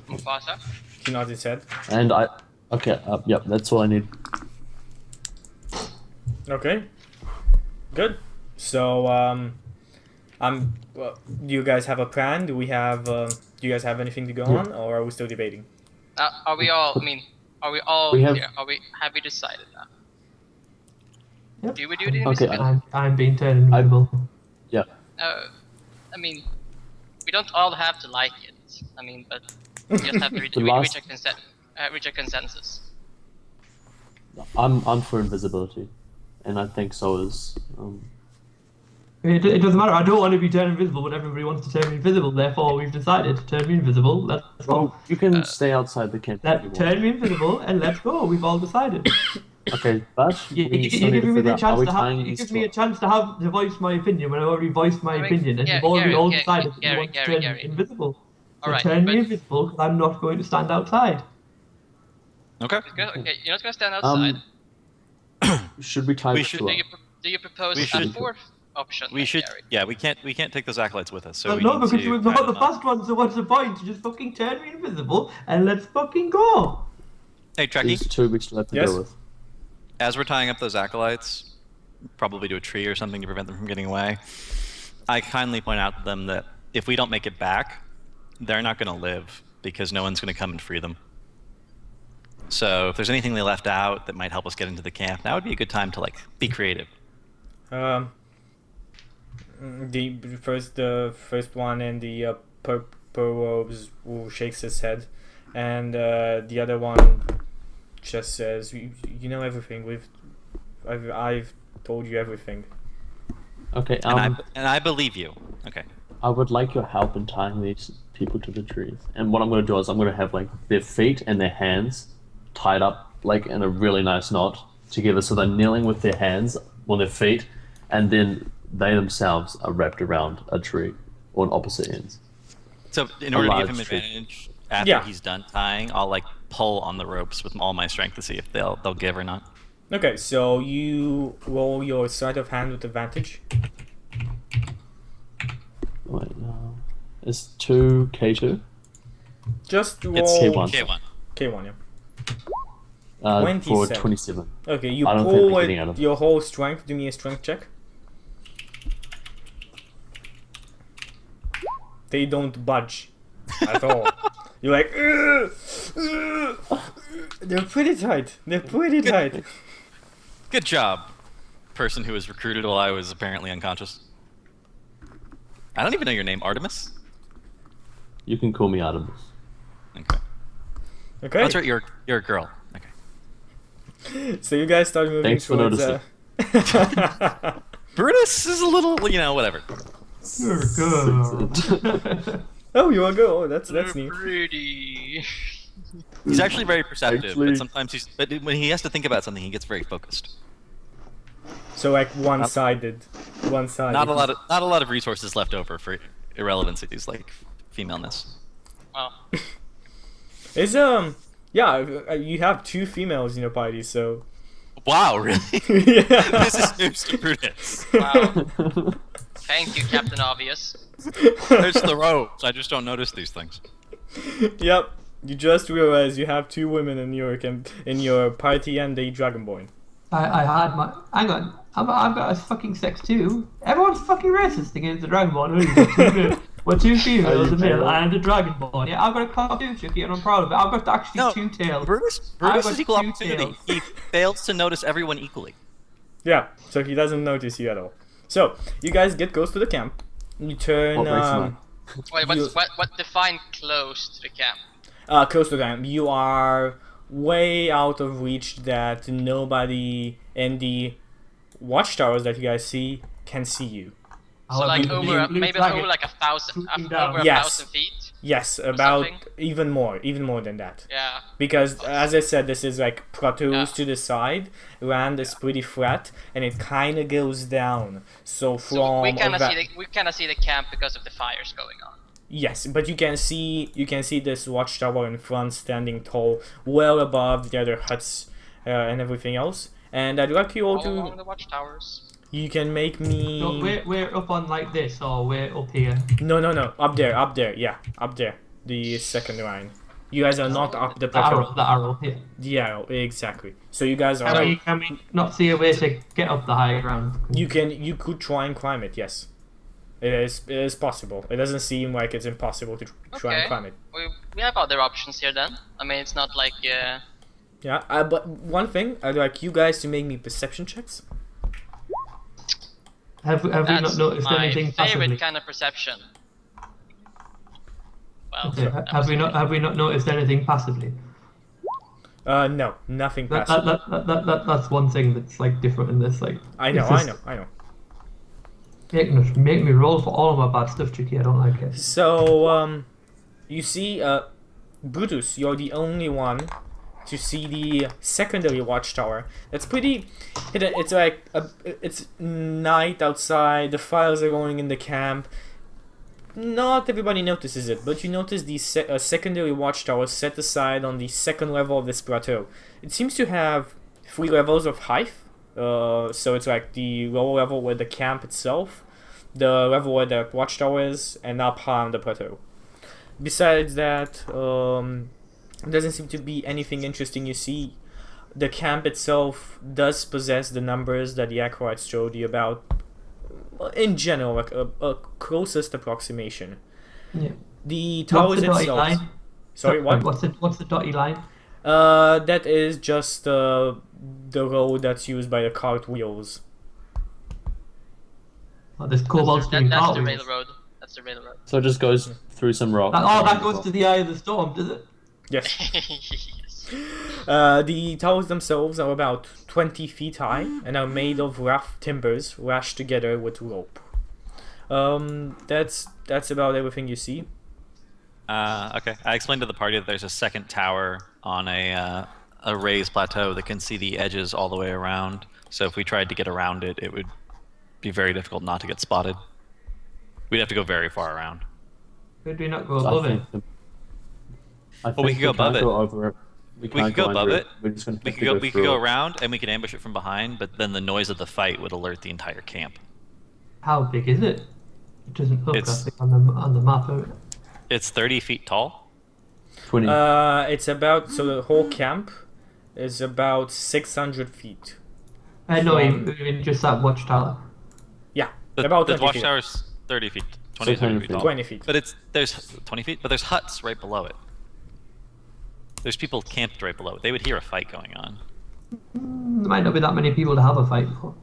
Mufasa? He nods his head. And I... Okay, yep, that's all I need. Okay. Good. So, well, do you guys have a plan? Do we have? Do you guys have anything to go on, or are we still debating? Are we all? I mean, are we all We have- here? Have we decided now? Yep. Do we do the Okay, invisibility? I'm being turned invisible. Yeah. I mean, we don't all have to like it. I mean, but we just have to reach, The last- reach a consensus. I'm for invisibility. And I think so is... It doesn't matter. I don't want to be turned invisible, but everybody wants to turn me invisible. Therefore, we've decided to turn me invisible. Let's go. Well, you can stay outside the camp if you want. Turn me invisible and let's go. We've all decided. Okay, but You we still give need to me figure the out, are chance we to have. tying You these give me a to- chance to voice my opinion when I already voiced my Alright, opinion, and yeah, you've already all Gary, decided that you Gary, want to Gary, turn Gary. me invisible. So Alright, turn me but- invisible because I'm not going to stand outside. Okay. Okay, you're not gonna stand outside. Should we tie We this should- to Do you propose We a should- fourth option? We then, should. Gary? Yeah, we can't take those acolytes with us. So No, we no, need because to we've tie got the them up. first one, so what's the point? You just fucking turn me invisible and let's fucking go. Hey, Trekkie. These two we still have to Yes? deal with. As we're tying up those acolytes, probably to a tree or something to prevent them from getting away, I kindly point out to them that if we don't make it back, they're not going to live because no one's going to come and free them. So if there's anything they left out that might help us get into the camp, now would be a good time to like be creative. The first one in the purple robes who shakes his head, and the other one just says, "You know everything. I've told you everything." Okay, And I believe you. Okay. I would like your help in tying these people to the trees. And what I'm going to do is I'm going to have like their feet and their hands tied up like in a really nice knot together, so they're kneeling with their hands on their feet, and then they themselves are wrapped around a tree on opposite ends. So in order to give him large tree. advantage after Yeah. he's done tying, I'll like pull on the ropes with all my strength to see if they'll give or not. Okay, so you roll your sleight of hand with advantage. Wait, no. It's 2K2? Just roll It's K1. K1. K1, yeah. For 27. 27. Okay, you I don't think pull we're it, getting out of it. your whole strength. Do me a strength check. They don't budge at all. You're like, "Ugh, ugh, ugh." They're pretty tight. They're pretty tight. Good job, person who was recruited while I was apparently unconscious. I don't even know your name, Artemis? You can call me Artemis. Okay. Okay. That's right, you're a girl. Okay. So you guys start moving Thanks for towards. Brutus is a little, whatever. You're a girl. Oh, you are a girl. Oh, that's new. Pretty. He's actually very perceptive, Actually- but sometimes when he has to think about something, he gets very focused. So like one-sided. One-sided. Not a lot of resources left over for irrelevancies like femaleness. Well, It's yeah. You have two females in your party, so. Wow, really? Yeah. This is news to Brutus. wow. Thank you, Captain Obvious. There's the robes. I just don't notice these things. Yep. You just realized you have two women in your party and a dragonborn. I had my. Hang on. I've got a fucking sex too. Everyone's fucking racist against the Dragonborn. We're two females, a male, and a Dragonborn. Yeah, I've got a cockatoo, Chucky, and I'm proud of it. I've got actually No, two tails. Brutus I've is got equal two opportunity. tails. He fails to notice everyone equally. Yeah. So he doesn't notice you at all. So you guys get close to the camp. You turn. What makes them Wait, what define close to the camp? Close to them. You are way out of reach that nobody in the watchtowers that you guys see can see you. So like maybe over like 1,000, Shooting down. over Yes. 1,000 feet. Yes, about something? even more than that. Yeah. Because as I said, this is like plateaus Yeah. to the side. Land is pretty flat, and it kind of goes down. So from So we kind a of see the camp because of the fires going on. Yes, but you can see this watchtower in front, standing tall, well above the other huts and everything else. And I'd like you all All along to. the watchtowers. You can make So me. we're up on like this, or we're up here. No, up there, yeah, up there, the second line. You guys are not up the plateau. The arrow here. The arrow, exactly. So you guys are. Can we not see a way to get up the high ground? You could try and climb it. Yes, it is possible. It doesn't seem like it's impossible to try and Okay. climb it. We have other options here then. I mean, it's not like Yeah, but one thing, I'd like you guys to make me perception checks. Have we not that's noticed my anything favorite passively? kind of perception. Well, Okay, that Have was we good. not noticed anything passively? No, nothing passive. That's one thing that's like different in this. Like I know. Make me roll for all of my bad stuff, Chicky. I don't like it. So, you see, Brutus, you're the only one to see the secondary watchtower. It's pretty. It's like it's night outside. The fires are going in the camp. Not everybody notices it, but you notice the secondary watchtower set aside on the second level of this plateau. It seems to have 3 levels of height. So it's like the lower level with the camp itself, the level where the watchtower is, and up high on the plateau. Besides that, doesn't seem to be anything interesting you see. The camp itself does possess the numbers that the acolytes showed you about. In general, like a closest approximation. Yeah. The towers What's the dotted itself. line? Sorry, what? What's the dotty line? That is just the road that's used by the cart wheels. Oh, there's cobalt doing That's the cartwheels. railroad. That's the railroad. So it just goes through some rocks. That goes to the eye of the storm, does it? Yes. Yes. The towers themselves are about 20 feet high and are made of rough timbers lashed together with rope. That's about everything you see. Okay. I explained to the party that there's a second tower on a raised plateau that can see the edges all the way around. So if we tried to get around it, it would be very difficult not to get spotted. We'd have to go very far around. Could we not go above it? we could go above it. Go over it. We We could go above it. We're just gonna We have could to go. We could through go it. around, and we could ambush it from behind. But then the noise of the fight would alert the entire camp. How big is it? It doesn't look It's- I think, on the map. It's 30 feet tall. 20. It's about, so the whole camp is about 600 feet. No, From- even just that watchtower. Yeah, The, about the 20 feet. watchtower's 30 feet, 20 to 30 600 feet feet. tall. 20 feet. But there's 20 feet, but there's huts right below it. There's people camped right below it. They would hear a fight going on. There might not be that many people to have a fight for.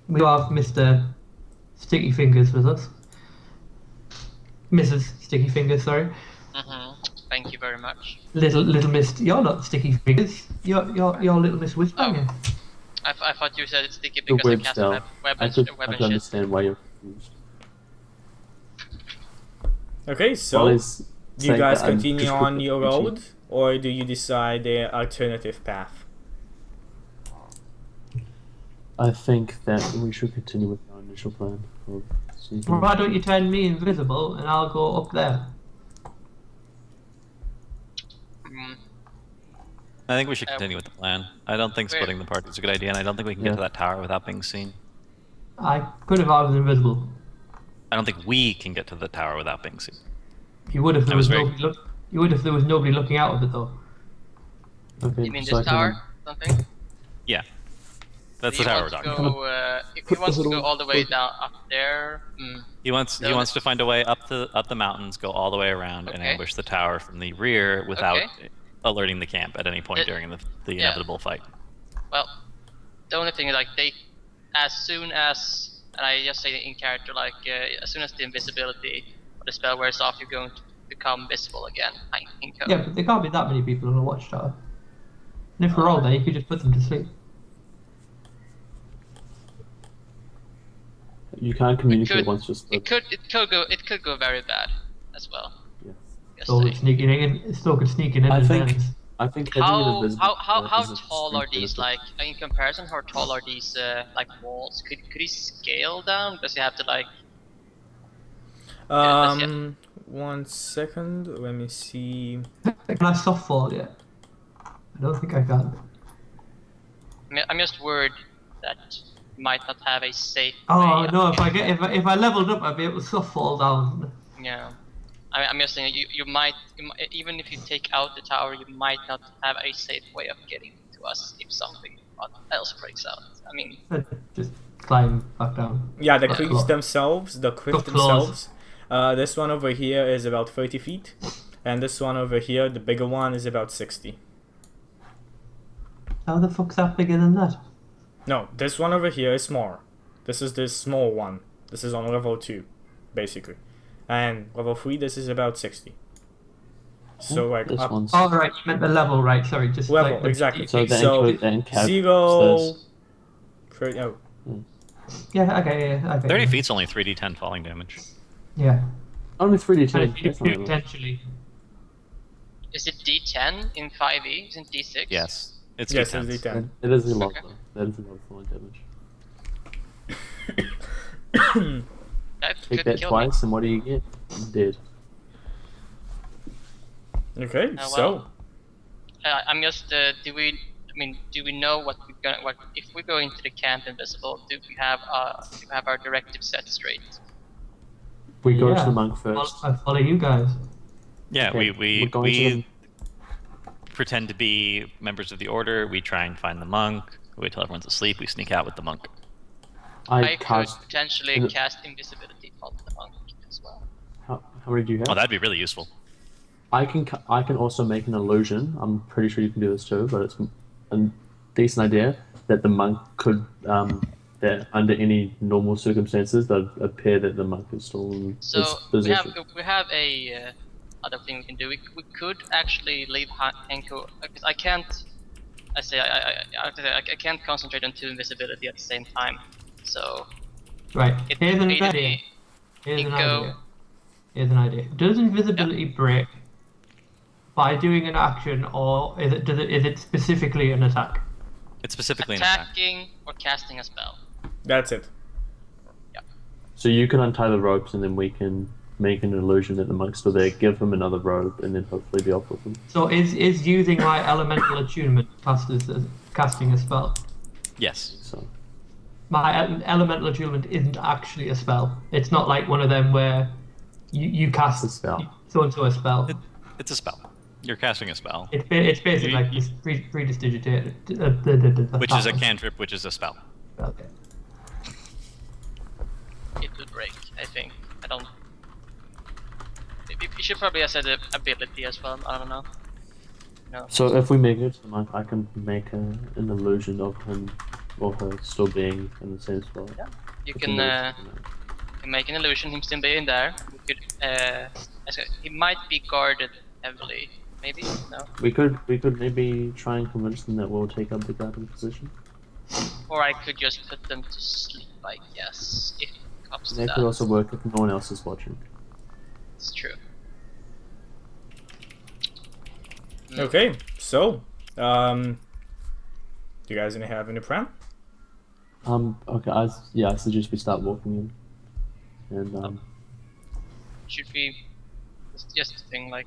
We have Mr. Sticky Fingers with us. Mrs. Sticky Fingers, sorry. Thank you very much. Little Miss, you're not Sticky Fingers. You're Little Miss Whisper. I thought you said it's sticky The because you web cast spell. web I and could web and shit. understand why you're confused. Okay, so Well, it's do you saying guys that I'm continue just on your confused. road, or do you decide the alternative path? I think that we should continue with our initial plan. Of seeking- Well, why don't you turn me invisible and I'll go up there? Mm, I think we should continue with the plan. I don't think Wait. splitting the party is a good idea, and I don't think we can Yeah. get to that tower without being seen. I could have I was invisible. I don't think we can get to the tower without being seen. You would if there I was was very- nobody You would if there was nobody looking out of it though. Okay, you mean so I this can- tower? Something? Yeah, that's He the tower we're wants to talking about. go, he wants to go all the way down up there. He wants No, to find a way up the mountains, go all the way around, and Okay. ambush the tower from the rear without Okay. alerting the camp at any point It- during the yeah. inevitable fight. Well, the only thing is like as soon as, and I just say in character, like as soon as the invisibility or the spell wears off, you're going to become visible again. I think. Yeah, but there can't be that many people on a watchtower. And if we're all there, you could just put them to sleep. You can't communicate could- once just. It could go very bad as well. Yeah. Just So saying. sneaking in, still could sneak in. I and think- then- I think having it How invisible. how is a tall are distinct these? benefit. Like in comparison, how tall are these like walls? Could he scale down? Does he have to like? One second. Let me see. Can I soft fall yet? I don't think I can. I'm just worried that he might not have a safe. Oh way of no! If getting- if I leveled up, I'd be able to soft fall down. Yeah. I'm just saying you might even if you take out the tower, you might not have a safe way of getting to us if something else breaks out. I mean, Just climb back down. Yeah, the Got cliffs claws. themselves. The cliffs Got claws. themselves. This one over here is about 30 feet, and this one over here, the bigger one, is about 60. How the fuck's that bigger than that? No, this one over here is smaller. This is this small one. This is on level 2, basically. And level 3, this is about 60. So like This up one's. Oh right, you meant the level, right? Sorry, just level, like the, exactly. So the So, encap 0... says- Oh, Yeah, okay, yeah, okay. 30 feet's only 3d10 falling damage. Yeah. Only 3d10. And if you That's not enough. potentially. is it D10 in 5e? Isn't D6? Yes. It's yes, d10s. it's D10. It is a lot Okay. though. That is a lot of falling damage. That Take could that kill twice, and what do you get? Dead. Okay, Oh, so... well. I'm just. Do we? I mean, do we know what we're gonna? What if we go into the camp invisible? Do we have our directive set straight? We go Yeah. to the monk first. I follow you guys. Yeah, Okay, we we're going to we pretend to be members of the order. We try and find the monk. We wait till everyone's asleep. We sneak out with the monk. I could cast. potentially in- cast invisibility on the monk as well. How many do you have? Oh, that'd be really useful. I can also make an illusion. I'm pretty sure you can do this too, but it's a decent idea that the monk could, that under any normal circumstances, that appear that the monk is still in So his we have position. a other thing we can do. We could actually leave Hanko because I can't. I can't concentrate on 2 invisibility at the same time. So Right. it Here's an either idea. be Here's an Inko- idea. Here's an idea. Does invisibility break by doing an action, or is it specifically an attack? It's specifically an attack. attacking or casting a spell. That's it. So you can untie the ropes, and then we can make an illusion that the monk's still there, give him another rope, and then hopefully be off with him. So is using my elemental attunement classed as casting a spell? Yes. So My elemental attunement isn't actually a spell. It's not like one of them where you cast It's a spell. so and so a spell. It's a spell. You're casting a spell, It's basically You- like you- this prestidigitated. which is a cantrip, which is a spell. Okay. It will break, I think. I don't. You should probably have said the ability as well. I don't know. No. So if we make it to the monk, I can make an illusion of him or her still being in the same spot. Yeah. You We can do it, you know. make an illusion him still being there. We could. He might be guarded heavily. Maybe no. We could maybe try and convince them that we'll take up the guarding position. Or I could just put them to sleep. I guess if it comes to That that. could also work if no one else is watching. It's true. Okay, so, do you guys have any plan? Okay, I suggest we start walking in. And Should we? It's just a thing. Like,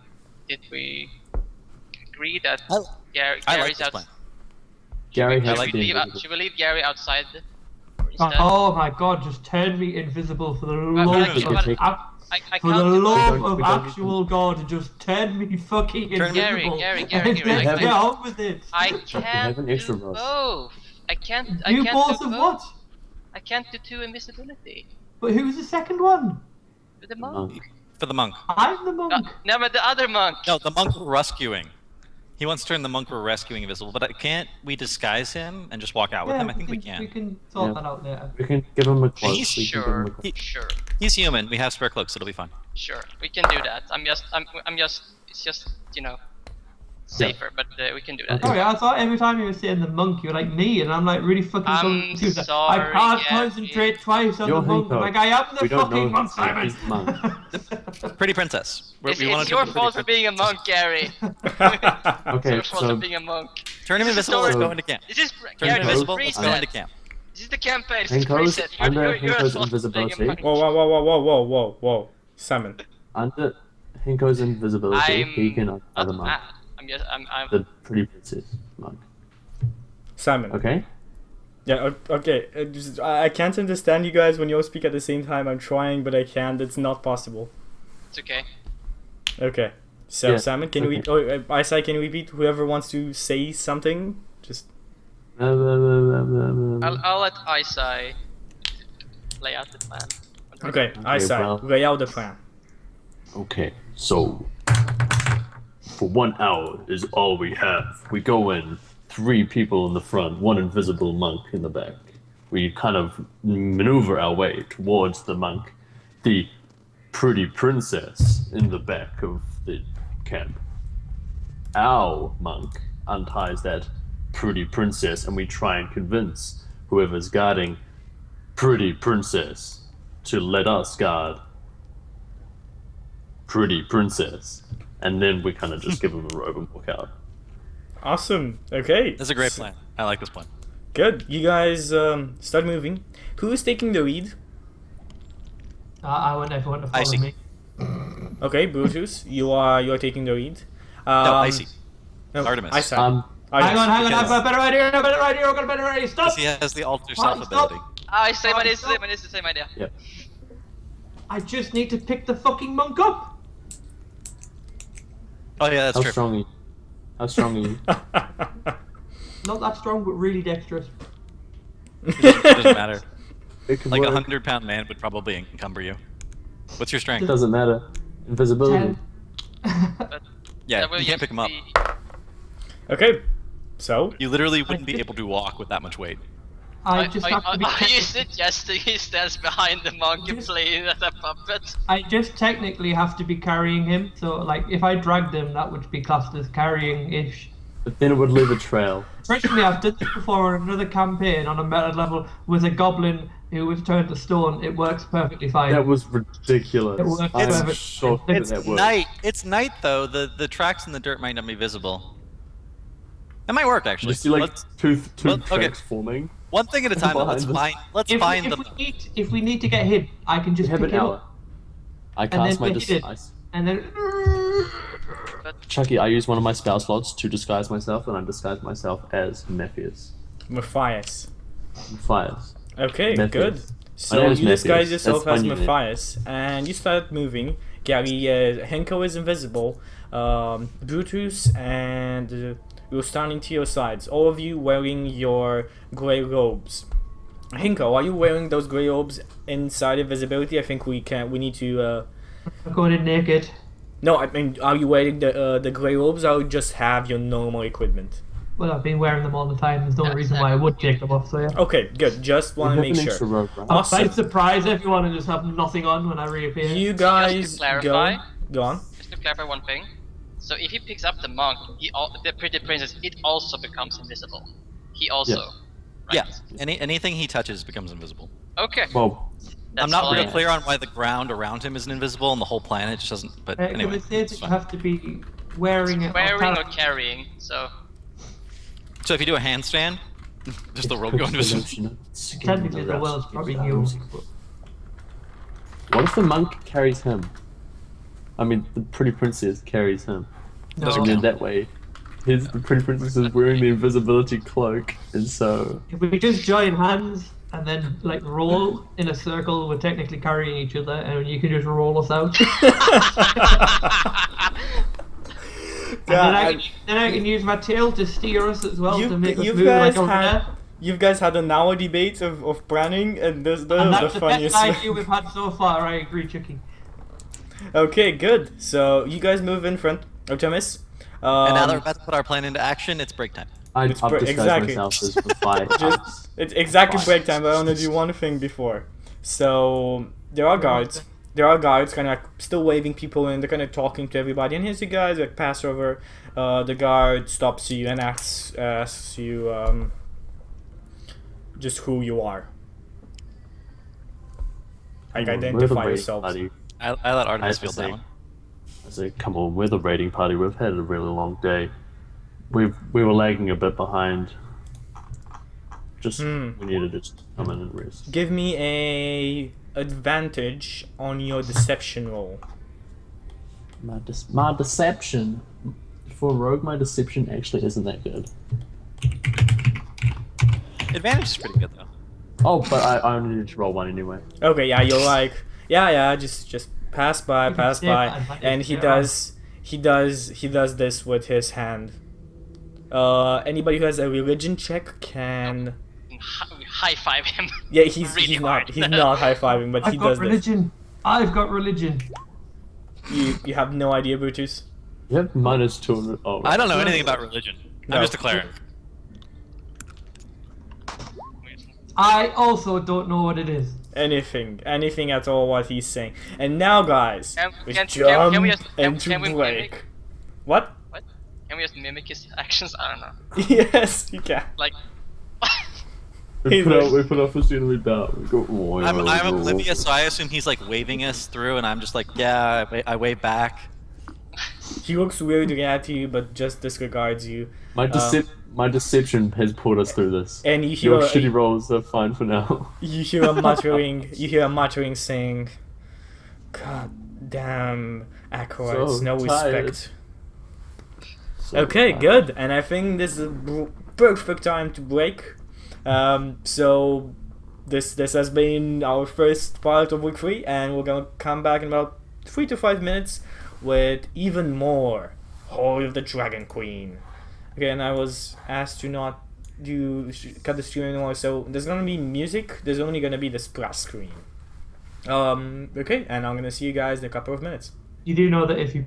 did we agree that I Gary's like this plan. Gary I has like to be invisible. Should we leave Gary outside instead? Oh my god! Just turn me invisible for the Well, love well, of well, take- I for the can't do love We of don't- actual God, just turn me fucking Turn- invisible. Gary, and Gary, let's I- get on with it. I have can't an extra do rope. both. I can't You do both of both. what? I can't do 2 invisibility. But who's the second one? With the Monk. monk. For the monk. I'm the monk. No, but the other monk. No, the monk we're rescuing. He wants to turn the monk we're rescuing invisible, but can't we disguise him and just walk out with him? I think we We can. can sort Yeah. that out later. We can give him a cloak. He's we can give him a Sure, cloak. sure, He's human. We have spare cloaks. It'll be fine. sure. We can do that. I'm just. It's just safer, but we can do that. Okay. Oh yeah, I thought every time you were saying the monk, you were like me, and I'm like really fucking I'm confused. I sorry, can't Gary. concentrate twice on You're the monk. I'm Hinko. like, I am the We don't know fucking monk, if he's Simon. the Pretty princess. It's wanna your turn the fault pretty for being a monk, Gary. Okay, It's your fault so for being a monk. Turn him This is invisible. Let's story- go into camp. This is Turn Gary. him This is invisible. Let's go into preset. camp. This is the campaign. This is Hinko's preset. under You're Hinko's responsible for being a invisibility. monk. Whoa. Simon. under Hinko's invisibility, he can untie the monk. I'm The pretty princess monk. Simon. Okay? Yeah, okay. I can't understand you guys when you all speak at the same time. I'm trying, but I can't. It's not possible. It's okay. Okay. So, Yeah, Simon, can okay. you... Oh, Isai, can you repeat? Whoever wants to say something? Just... I'll let Isai lay out the plan. Okay, Isai, well- lay out the plan. Okay, so for 1 hour is all we have. We go in, 3 people in the front, 1 invisible monk in the back. We kind of maneuver our way towards the monk, the pretty princess in the back of the camp. Our monk unties that pretty princess, and we try and convince whoever's guarding pretty princess to let us guard pretty princess, and then we kind of just give him a robe and walk out. Awesome. Okay. That's a great plan. I like this plan. Good. You guys start moving. Who is taking the lead? I want everyone to follow Icy. me. Okay, Brutus, you are taking the lead. No, Icy. No, Artemis. Isai. Um, Hang on, I've because- got a better idea, I've got a better idea, stop! He has the alter Stop. self ability. Same idea, it's the same idea. yeah. I just need to pick the fucking monk up! Oh yeah, that's How true. strong are you? How strong are you? Not that strong, but really dexterous. It doesn't matter. It could Like a work. 100-pound man would probably encumber you. What's your strength? Doesn't matter. Invisibility. 10. Yeah, That will you can't pick him up. be- Okay, so You literally wouldn't be able to walk with that much weight. I just have to be. Are you suggesting he stands behind the monk and Just- playing as a puppet? I just technically have to be carrying him, so like if I dragged him, that would be classed as carrying-ish. But then it would leave a trail. Personally, I've done this before on another campaign on a meta level with a goblin who was turned to stone. It works perfectly fine. That was ridiculous. It works I'm perfectly. shocked that It's that worked. night. It's night though. The tracks in the dirt might not be visible. That might work You actually. see like Let's, two well, okay. tracks forming. one thing at a time. Though. Let's Behind find. Let's If, find if, the. if we need to get him, I can We just have pick an him hour. up I then cast my we hit it. disguise. and then. Chucky, I use one of my spell slots to disguise myself, and I disguise myself as Matthias. Matthias. Matthias. Okay, Matthias. good. My So name is you disguise Matthias. yourself That's as my new name. Matthias, and you start moving. Gary, Henko is invisible. Brutus and you're standing to your sides. All of you wearing your grey robes. Henko, are you wearing those grey robes inside invisibility? I think we need to. I'm going in naked. No, I mean, are you wearing the grey robes, or you just have your normal equipment? Well, I've been wearing them all the time. There's no Yeah, reason why I would take them off. So yeah. Okay, good. Just We want have to an make extra sure. rope, right? Awesome. I'd surprise everyone and just have nothing on when I reappear. You Just guys to clarify, go on. Just to clarify one thing. So if he picks up the monk, the pretty princess, it also becomes invisible. He also. Yes. Right. Yeah. Anything he touches becomes invisible. Okay. Well, That's I'm not all real I- clear on why the ground around him isn't invisible and the whole planet just doesn't. But anyway, It says it's that you fine. have to be wearing it. Wearing or carrying, so. So if you do a handstand, just the rope go invisible. Technically, the world's probably new. What if the monk carries him? I mean, the pretty princess carries him. No. And then that way, the pretty princess is wearing the invisibility cloak, and so If we just join hands and then like roll in a circle, we're technically carrying each other, and you can just roll us out. And then I can use my tail to steer us as well to make us you move guys like a had rare. you guys had an hour debate of planning, and those And are that's the the best funniest. idea we've had so far. I agree, Chucky. Okay, good. So you guys move in front, Artemis. And now that we're about to put our plan into action, it's break time. I've It's disguised exactly. myself as Matthias. Just it's exactly Fine. break time, but I want to do one thing before. So there are guards. there are guards kind of like still waving people in. They're kind of talking to everybody. And here's you guys like pass over. The guard stops you and asks you just who you are. Like We're the identify raiding yourselves. party. I let Artemis I field say- that one. I say, come on, we're the raiding party. We've had a really long day. We were lagging a bit behind. Just we needed to just come in and rest. Give me a advantage on your deception roll. My deception for rogue, my deception actually isn't that good. Advantage is pretty good though. Oh, but I only need to roll one anyway. Okay, yeah, you're like, yeah, just pass by, You can save advantage and he later on. does this with his hand. Anybody who has a religion check can. High five him. Yeah, he's Really not hard. high fiving, but he I've got does this. religion. I've got religion. You have no idea, Brutus. You have minus 200. Oh, I don't know anything about religion. No. I'm just a cleric. I also don't know what it is. Anything at all what he's saying. And now, guys, we Can jump we just into we break. mimic? What? What? Can we just mimic his actions? I don't know. Yes, you can. Like, we put our first enemy down. We go. Oh, I'm oblivious, so I assume he's like waving us through, and I'm just like, yeah, I wave back. He looks weirdly at you, but just disregards you. My deception has pulled us through this. And you hear Your shitty rolls are fine for now. you hear a muttering. You hear a muttering saying, "God damn acolytes, So no tired. respect." Okay, good. And I think this is a perfect time to break. So this has been our first part of week 3, and we're gonna come back in about 3 to 5 minutes with even more Hoard of the Dragon Queen. Okay, and I was asked to not cut the stream anymore, so there's gonna be music. There's only gonna be the splash screen. Okay, and I'm gonna see you guys in a couple of minutes. You do know that if you